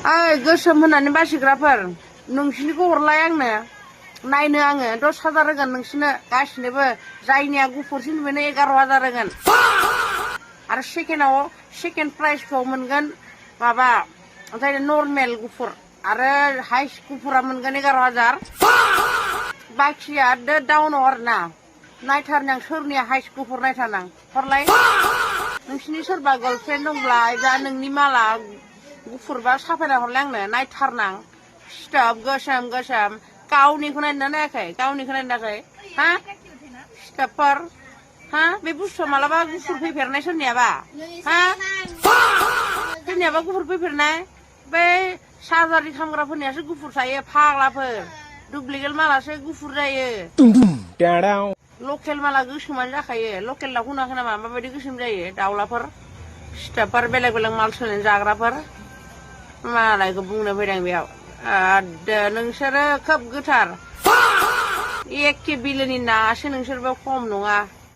गोसोम होननानै बासिग्राफोर नोंसिनिखौ हरलाय आंनो नायनो आङो 10,000 होगोन नोंसिनो गासिनोबो जायनिया गुफुरसिन बेनो 11,000 होगोन आरो सेकेन्ड प्राइजखौ मोनगोन माबा जाय नर्मेल गुफुर आरो हाइस गुफुरा मोनगोन 11,000 बाखिया डाउनाव आरोना नायथारनां सोरनिया हाइस गुफुर नायथारनां हरलाय नोंसिनि सोरबा गार्लफ्रेन्ड दंब्ला दा नोंनि माला गुफुरबा साफायना हरलाय आंनो नायथारनां स्टप गोसोम गावनिखौ नायना नायाखै गावनिखौ नायाखै हा स्टपफोर हा बे बुस्थुआ मालाबा गुफुर फैफेरनाय सोरनियाबा हा सोरनियाबा गुफुर फैफेरनाय बै सार्जारि खालामग्राफोरनियासो गुफुर थायो फाग्लाफोर डुप्लिकेट मालासो गुफुर जायो लकेल माला गोसोमानो जाखायो लकेल दाउखौ नुवाखै नामा माबायदि गोसोम जायो दाउलाफोर स्टाफफोर बेलेग माल सोलायनानै जाग्राफोर मालायखौ बुंनो फैदों बेयाव नोंसोरो खोब गोथार एखे बिलोनि नासो नोंसोरबो खम नङा